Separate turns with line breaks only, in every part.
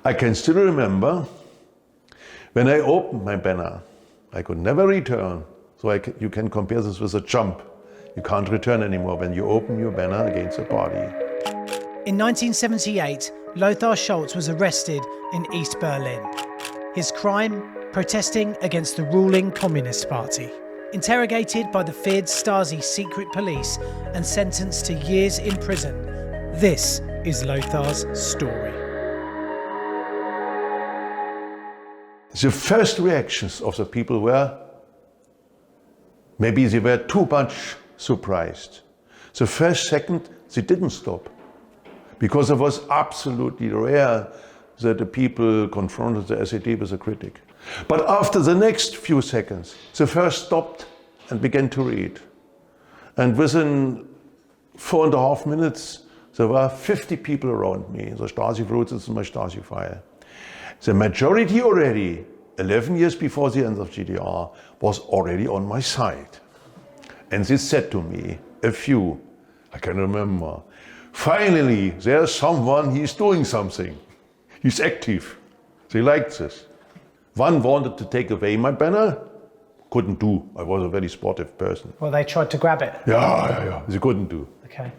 I can still remember when I opened my banner, I could never return. So you can compare this with a jump. You can't return anymore when you open your banner against a party.
In 1978, Lothar Schultz was arrested in East Berlin. His crime? Protesting against the ruling Communist Party. Interrogated by the feared Stasi secret police and sentenced to years in prison, this is Lothar's story.
The first reactions of the people were, maybe they were too much surprised. The first second, they didn't stop. Because it was absolutely rare that the people confronted the SED with a critic. But after the next few seconds, the first stopped and began to read. And within 4.5 minutes, there were 50 people around me. The Stasi wrote this in my Stasi file. The majority already, 11 years before the end of GDR, was already on my side. And they said to me, a few, I can remember, finally, there's someone, he's doing something. He's active. They liked this. One wanted to take away my banner. Couldn't do. I was a very sportive person.
Well, they tried to grab it.
Yeah. They couldn't do.
Okay.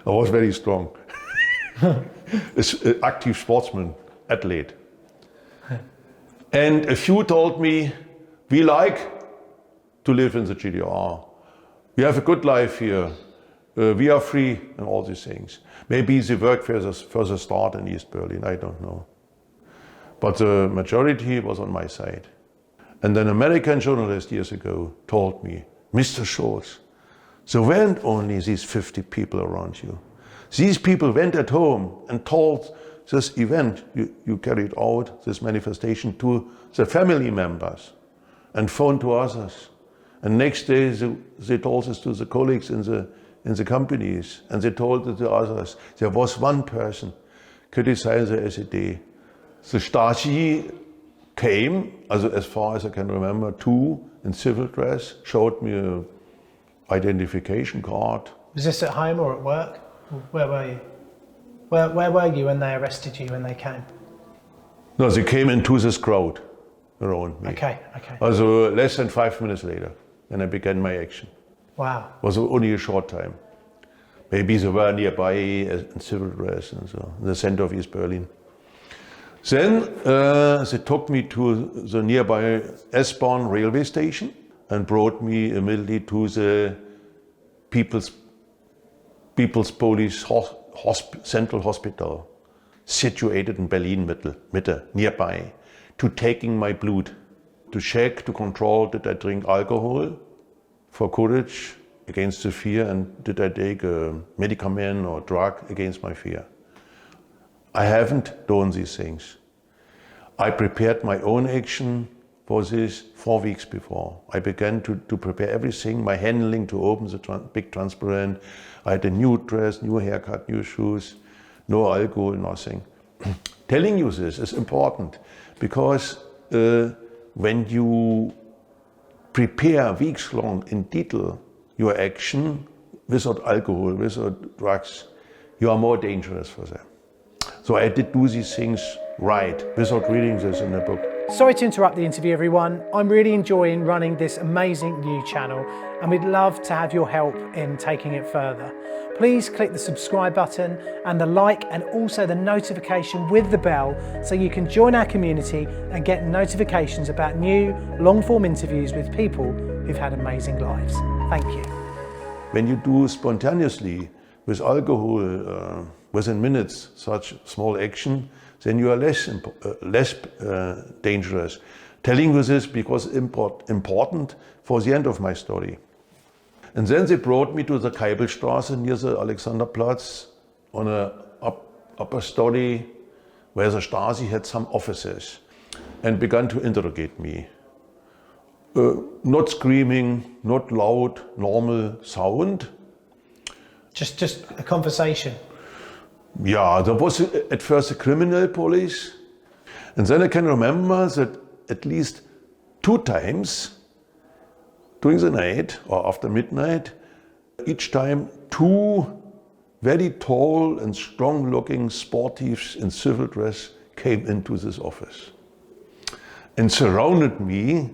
I was very strong. Active sportsman, athlete. And a few told me, we like to live in the GDR. We have a good life here. We are free and all these things. Maybe the work further start in East Berlin, I don't know. But the majority was on my side. And an American journalist years ago told me, Mr. Schultz, there weren't only these 50 people around you. These people went at home and told this event you carried out, this manifestation, to the family members and phoned to others. And next day they told this to the colleagues in the companies, and they told it to others. There was one person criticizing the SED. The Stasi came, as far as I can remember, two in civil dress, showed me an identification card.
Was this at home or at work? Where were you? Where were you when they arrested you, when they came?
No, they came into this crowd around me.
Okay.
Also less than 5 minutes later, when I began my action.
Wow.
It was only a short time. Maybe they were nearby in civil dress and so, in the center of East Berlin. Then they took me to the nearby S-Bahn railway station and brought me immediately to the People's Police Central Hospital, situated in Berlin Mitte, nearby, to taking my blood, to check, to control, did I drink alcohol for courage against the fear, and did I take a medicament or drug against my fear. I haven't done these things. I prepared my own action for this 4 weeks before. I began to prepare everything, my handling to open the big transparent. I had a new dress, new haircut, new shoes, no alcohol, nothing. Telling you this is important because when you prepare weeks long in detail your action without alcohol, without drugs, you are more dangerous for them. So I did do these things right, without reading this in the book.
Sorry to interrupt the interview, everyone. I'm really enjoying running this amazing new channel, and we'd love to have your help in taking it further. Please click the subscribe button and the like, and also the notification with the bell, so you can join our community and get notifications about new long-form interviews with people who've had amazing lives. Thank you.
When you do spontaneously with alcohol within minutes such small action, then you are less dangerous. Telling you this because important for the end of my story. And then they brought me to the Keibelstraße near the Alexanderplatz on a upper story where the Stasi had some offices and began to interrogate me. Not screaming, not loud, normal sound.
Just a conversation.
Yeah, there was at first a criminal police. And then I can remember that at least 2 times during the night or after midnight, each time 2 very tall and strong looking sportives in civil dress came into this office and surrounded me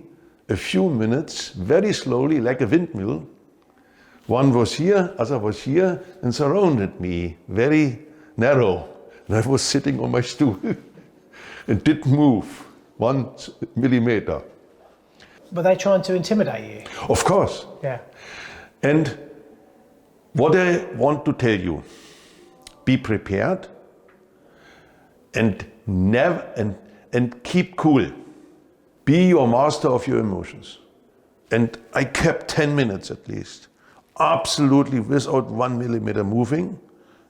a few minutes, very slowly, like a windmill. One was here, other was here, and surrounded me, very narrow. And I was sitting on my stool and didn't move 1 millimeter.
Were they trying to intimidate you?
Of course.
Yeah.
And what I want to tell you, be prepared and keep cool. Be your master of your emotions. And I kept 10 minutes at least, absolutely without 1 millimeter moving,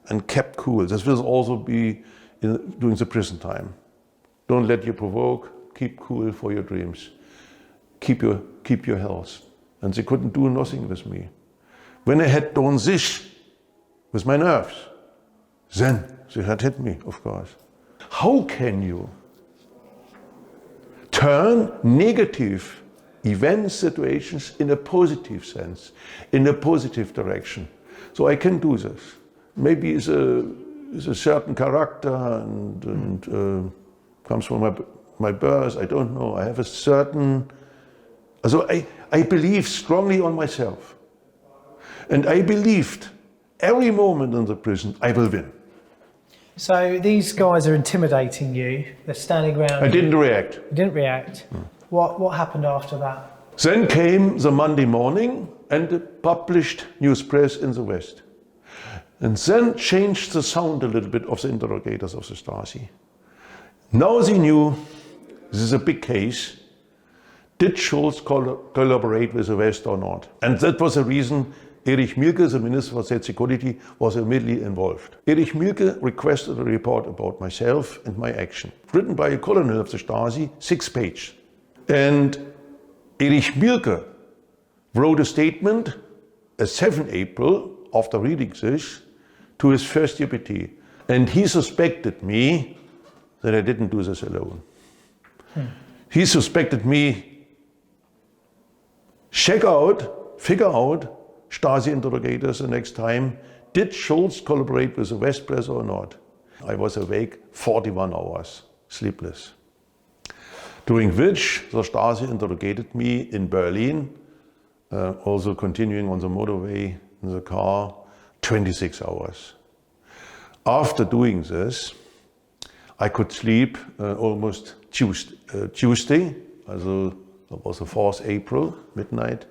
and kept cool. This will also be during the prison time. Don't let you provoke, keep cool for your dreams. Keep your health. And they couldn't do nothing with me. When I had done this with my nerves, then they had hit me, of course. How can you turn negative event situations in a positive sense, in a positive direction? So I can do this. Maybe it's a certain character and comes from my birth, I don't know. I have a certain, so I believe strongly on myself. And I believed every moment in the prison I will win.
So these guys are intimidating you. They're standing around.
I didn't react.
You didn't react. What happened after that?
Then came the Monday morning and the published news press in the West. And then changed the sound a little bit of the interrogators of the Stasi. Now they knew this is a big case. Did Schulz collaborate with the West or not? And that was the reason Erich Mielke, the Minister for State Security, was immediately involved. Erich Mielke requested a report about myself and my action, written by a colonel of the Stasi, 6 pages. And Erich Mielke wrote a statement, a 7 April, after reading this, to his first deputy. And he suspected me that I didn't do this alone. He suspected me figure out Stasi interrogators the next time. Did Schulz collaborate with the West press or not? I was awake 41 hours, sleepless. During which the Stasi interrogated me in Berlin, also continuing on the motorway in the car, 26 hours. After doing this, I could sleep almost Tuesday, also that was the 4th April, midnight.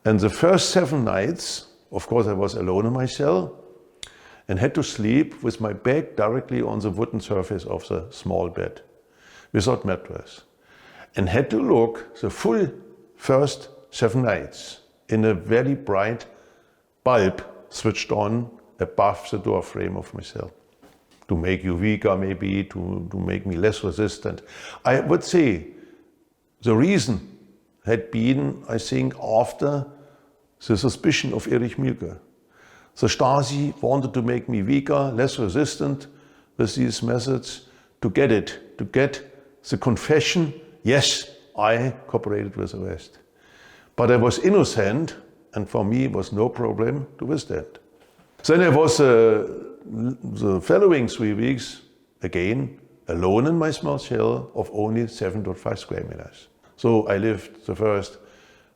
And the first 7 nights, of course, I was alone in my cell and had to sleep with my back directly on the wooden surface of the small bed, without mattress. And had to look the full first 7 nights in a very bright bulb switched on above the door frame of my cell. To make you weaker, maybe, to make me less resistant. I would say the reason had been, I think, after the suspicion of Erich Mielke. The Stasi wanted to make me weaker, less resistant with these methods, to get the confession, yes, I cooperated with the West. But I was innocent, and for me it was no problem to withstand. Then I was the following 3 weeks, again, alone in my small cell of only 7.5 square meters. So I lived the first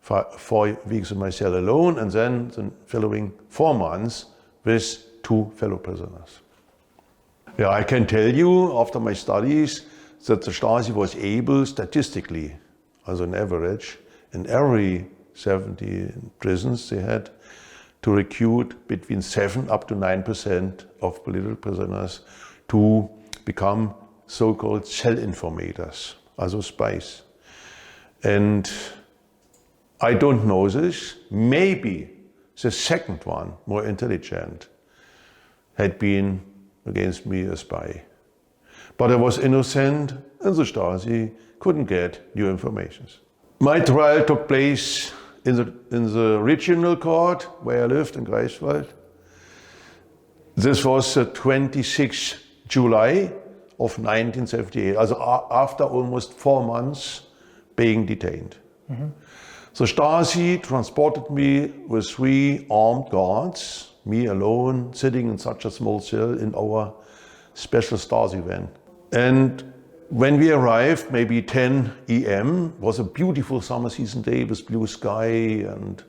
4 weeks in my cell alone, and then the following 4 months with 2 fellow prisoners. Yeah, I can tell you, after my studies, that the Stasi was able, statistically, as an average, in every 70 prisons they had, to recruit between 7 up to 9% of political prisoners to become so-called cell informators, also spies. And I don't know this. Maybe the second one, more intelligent, had been against me a spy. But I was innocent and the Stasi couldn't get new information. My trial took place in the regional court where I lived in Greifswald. This was 26 July of 1978, also after almost 4 months being detained. Mm-hmm. The Stasi transported me with 3 armed guards, me alone, sitting in such a small cell in our special Stasi van. And when we arrived, maybe 10 EM, was a beautiful summer season day with blue sky, and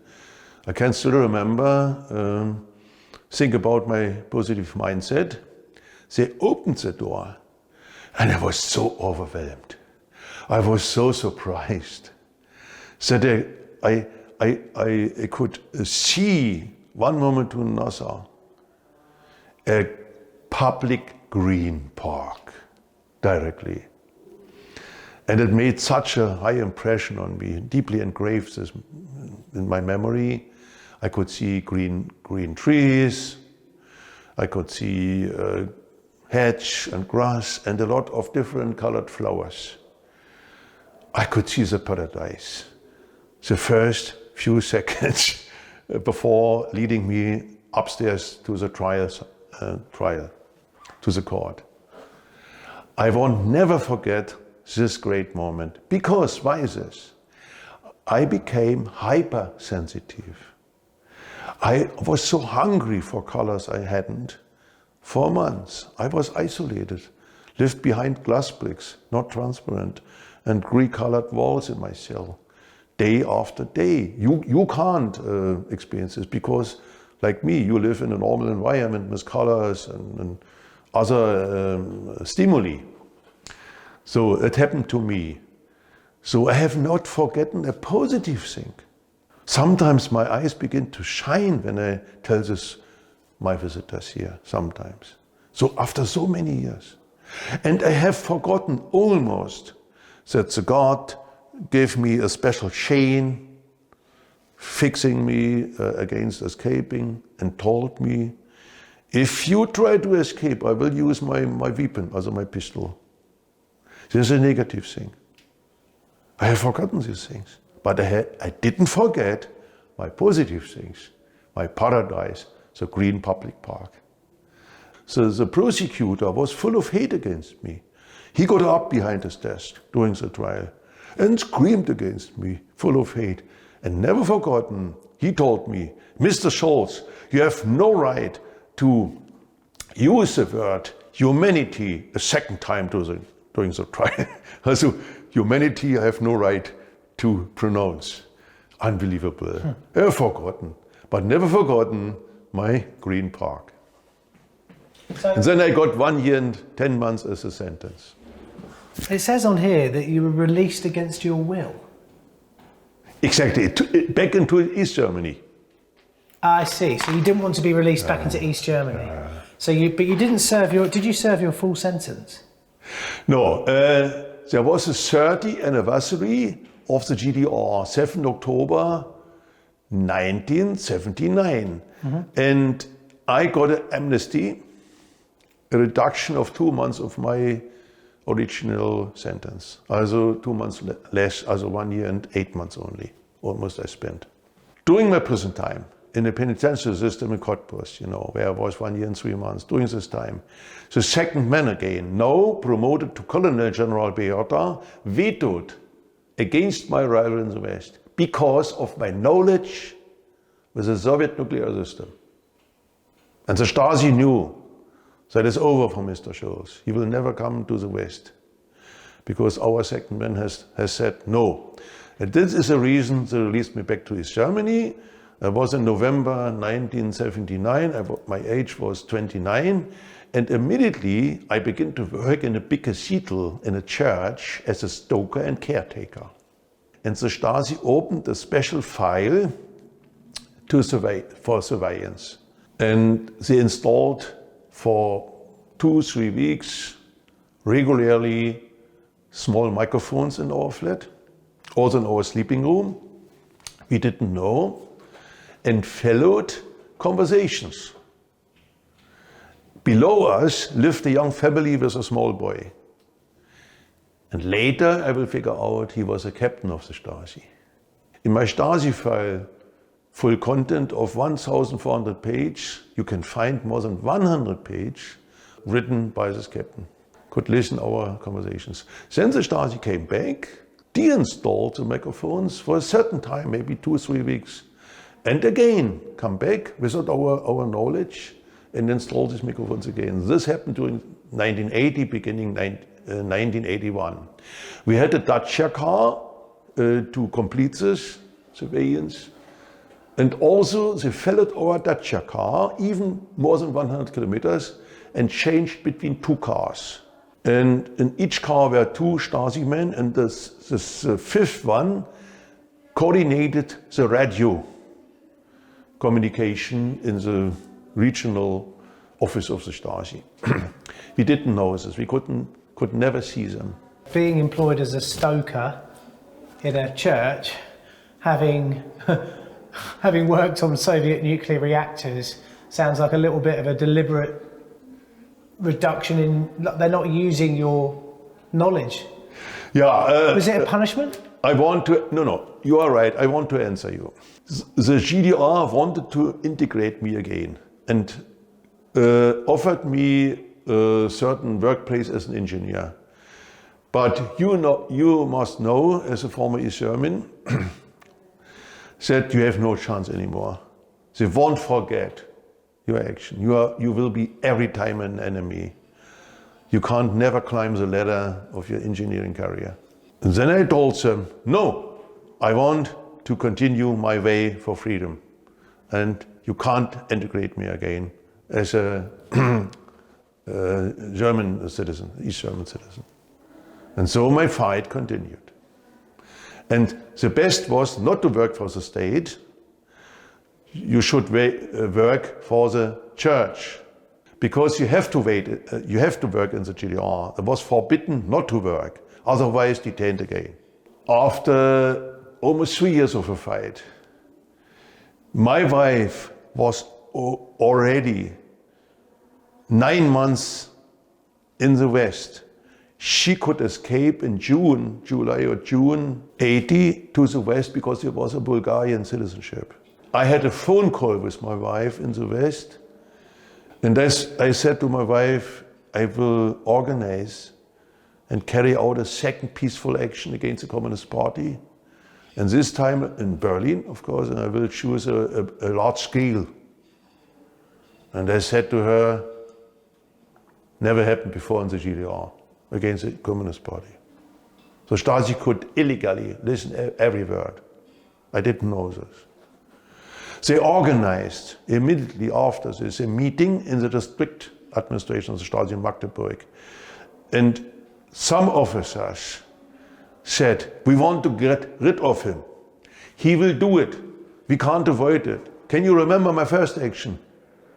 I can still remember, think about my positive mindset. They opened the door and I was so overwhelmed. I was so surprised that I could see one moment to another a public green park directly. And it made such a high impression on me, deeply engraved this in my memory. I could see green trees, I could see hedge and grass and a lot of different colored flowers. I could see the paradise. The first few seconds before leading me upstairs to the trial, to the court. I won't never forget this great moment. Because, why is this? I became hypersensitive. I was so hungry for colors I hadn't. For months, I was isolated, lived behind glass bricks, not transparent, and recolored walls in my cell. Day after day. You can't experience this because, like me, you live in a normal environment with colors and other stimuli. So it happened to me. So I have not forgotten a positive thing. Sometimes my eyes begin to shine when I tell this my visitors here, sometimes. So after so many years. And I have forgotten almost that the God gave me a special chain, fixing me against escaping, and told me, if you try to escape, I will use my weapon, also my pistol. This is a negative thing. I have forgotten these things, but I didn't forget my positive things, my paradise, the green public park. So the prosecutor was full of hate against me. He got up behind his desk during the trial and screamed against me, full of hate. And never forgotten, he told me, Mr. Scholz, you have no right to use the word humanity a second time during the trial. Also, humanity I have no right to pronounce. Unbelievable. I have forgotten, but never forgotten my green park. And then I got 1 year and 10 months as a sentence.
It says on here that you were released against your will.
Exactly, back into East Germany.
I see, so you didn't want to be released back into East Germany. But you didn't serve did you serve your full sentence?
No, there was a 30th anniversary of the GDR, 7 October 1979. And I got an amnesty, a reduction of 2 months of my original sentence. Also 2 months less, also 1 year and 8 months only, almost I spent. During my prison time, in the penitentiary system in Cottbus, where I was 1 year and 3 months, during this time, the second man again, now promoted to Colonel General Beata, vetoed against my arrival in the West because of my knowledge with the Soviet nuclear system. And the Stasi knew that it's over for Mr. Scholz. He will never come to the West because our second man has said no. And this is the reason they released me back to East Germany. It was in November 1979. My age was 29. And immediately I began to work in a big cathedral in a church as a stoker and caretaker. And the Stasi opened a special file for surveillance. And they installed for 2-3 weeks regularly small microphones in our flat, also in our sleeping room. We didn't know, and followed conversations. Below us lived a young family with a small boy. And later I will figure out he was a captain of the Stasi. In my Stasi file, full content of 1,400 pages, you can find more than 100 pages written by this captain. Could listen our conversations. Then the Stasi came back, deinstalled the microphones for a certain time, maybe 2-3 weeks, and again come back without our knowledge and install these microphones again. This happened during 1980, beginning in 1981. We had a Dacia car to complete this surveillance. And also they followed our Dacia car, even more than 100 kilometers, and changed between two cars. And in each car were two Stasi men, and this fifth one coordinated the radio communication in the regional office of the Stasi. We didn't know this, we could never see them.
Being employed as a stoker in a church, having worked on Soviet nuclear reactors, sounds like a little bit of a deliberate reduction in, they're not using your knowledge.
Yeah.
Was it a punishment?
No, you are right, I want to answer you. The GDR wanted to integrate me again and offered me a certain workplace as an engineer. But you must know, as a former East German, that you have no chance anymore. They won't forget your action. You will be every time an enemy. You can't never climb the ladder of your engineering career. And then I told them, no, I want to continue my way for freedom. And you can't integrate me again as a German citizen, East German citizen. And so my fight continued. And the best was not to work for the state. You should work for the church, because you have to work in the GDR. It was forbidden not to work, otherwise detained again. After almost 3 years of a fight, my wife was already 9 months in the West. She could escape in July or June 80 to the West because there was a Bulgarian citizenship. I had a phone call with my wife in the West, and I said to my wife, I will organize and carry out a second peaceful action against the Communist Party, and this time in Berlin, of course, and I will choose a large scale. And I said to her, never happened before in the GDR. Against the Communist Party. So Stasi could illegally listen every word. I didn't know this. They organized immediately after this a meeting in the district administration of the Stasi in Magdeburg. And some officers said, we want to get rid of him. He will do it. We can't avoid it. Can you remember my first action?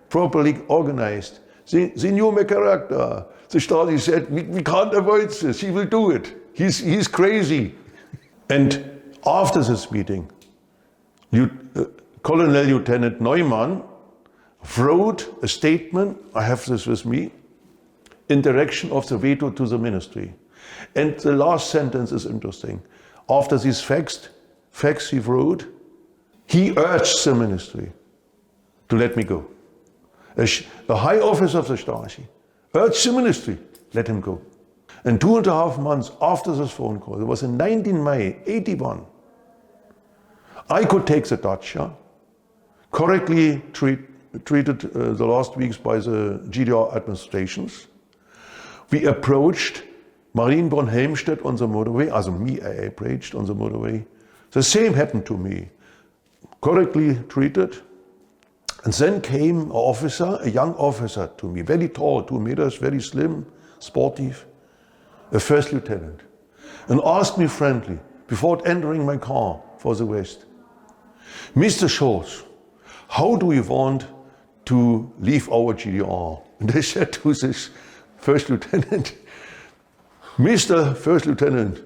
Properly organized. They knew my character. The Stasi said, we can't avoid this, he will do it. He's crazy. And after this meeting, Colonel Lieutenant Neumann wrote a statement, I have this with me, in direction of the veto to the ministry. And the last sentence is interesting. After these facts he wrote, he urged the ministry to let me go. The high office of the Stasi urged the ministry, let him go. And 2.5 months after this phone call, it was in 19 May 81, I could take the Dacia, correctly treated the last weeks by the GDR administrations. We approached Marienborn-Helmstedt on the motorway, I approached on the motorway. The same happened to me, correctly treated. And then came an officer, a young officer to me, very tall, 2 meters, very slim, sportive, a first lieutenant, and asked me friendly, before entering my car for the West, Mr. Scholz, how do you want to leave our GDR? And I said to this first lieutenant, Mr. First Lieutenant,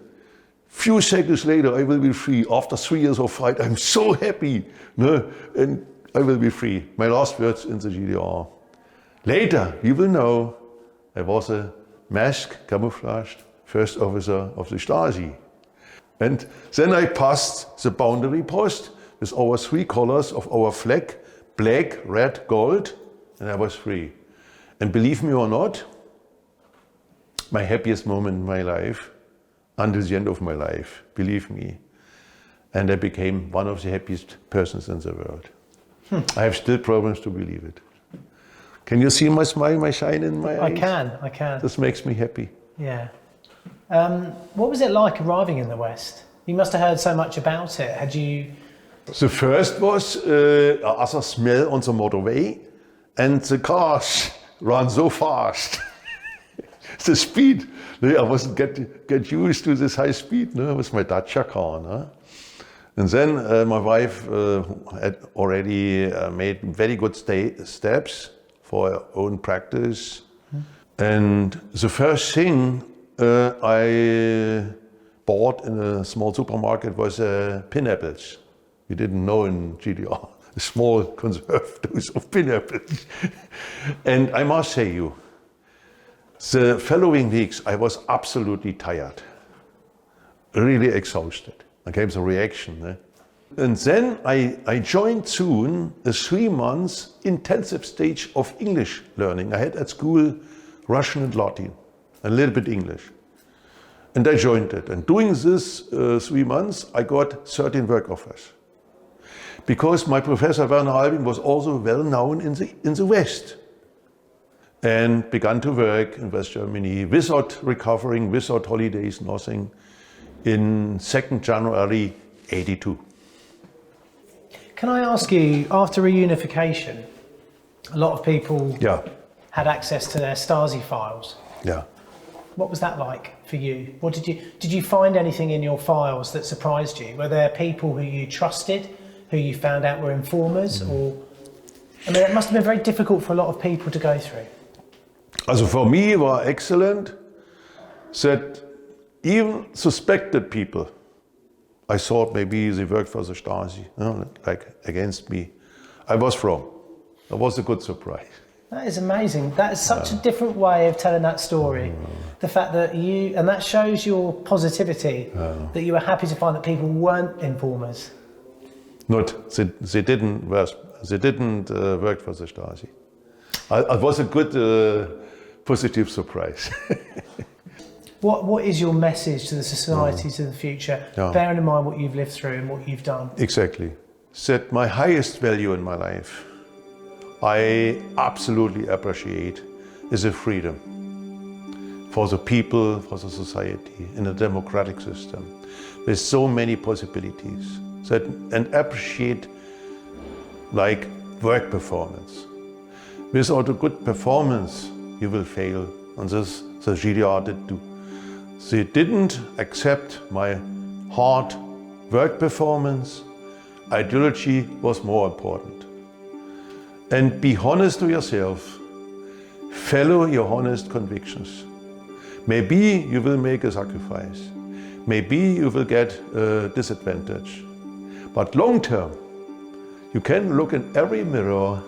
few seconds later I will be free. After 3 years of fight, I'm so happy. No? And I will be free. My last words in the GDR. Later, you will know I was a masked, camouflaged first officer of the Stasi. And then I passed the boundary post with our 3 colors of our flag, black, red, gold, and I was free. And believe me or not, my happiest moment in my life, until the end of my life, believe me. And I became one of the happiest persons in the world. I have still problems to believe it. Can you see my smile, my shine in my eyes?
I can.
This makes me happy.
Yeah. What was it like arriving in the West? You must have heard so much about it. Had you...
The first was other smell on the motorway, and the cars run so fast. The speed, I wasn't get used to this high speed. No? It was my Dacia car. No? And then my wife had already made very good steps for her own practice. And the first thing I bought in a small supermarket was pineapples. We didn't know in GDR, a small conserved dose of pineapples. And I must say you, the following weeks I was absolutely tired, really exhausted. There came the reaction. And then I joined soon a 3 months intensive stage of English learning. I had at school Russian and Latin, a little bit English. And I joined it. And doing this 3 months, I got 13 work offers. Because my professor Werner Albing was also well known in the West. And began to work in West Germany without recovering, without holidays, nothing, in 2nd January 82.
Can I ask you, after reunification, a lot of people had access to their Stasi files.
Yeah.
What was that like for you? What did you find anything in your files that surprised you? Were there people who you trusted, who you found out were informers, or? I mean, it must have been very difficult for a lot of people to go through.
Also for me, it was excellent that even suspected people, I thought maybe they worked for the Stasi, like against me. I was wrong. That was a good surprise.
That is amazing. That is such a different way of telling that story. The fact that and that shows your positivity, that you were happy to find that people weren't informers.
They didn't work for the Stasi. It was a good, positive surprise.
What is your message to the society, to the future, bearing in mind what you've lived through and what you've done?
Exactly. That my highest value in my life, I absolutely appreciate, is the freedom for the people, for the society, in a democratic system, with so many possibilities. And appreciate like work performance. Without a good performance, you will fail. And this the GDR did do. They didn't accept my hard work performance. Ideology was more important. And be honest to yourself. Follow your honest convictions. Maybe you will make a sacrifice. Maybe you will get a disadvantage. But long term, you can look in every mirror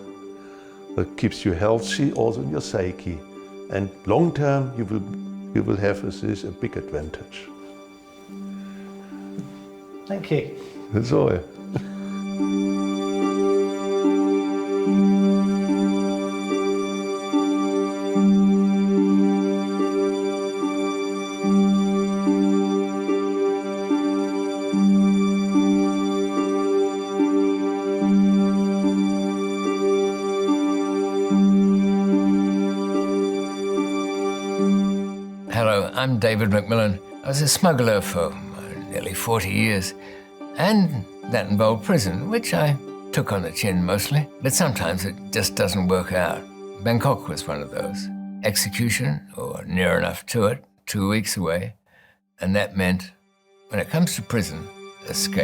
that keeps you healthy also in your psyche. And long term, you will have this a big advantage.
Thank you.
That's all.
Hello, I'm David Macmillan. I was a smuggler for nearly 40 years, and that involved prison, which I took on the chin mostly, but sometimes it just doesn't work out. Bangkok was one of those. Execution, or near enough to it, 2 weeks away, and that meant, when it comes to prison, escape.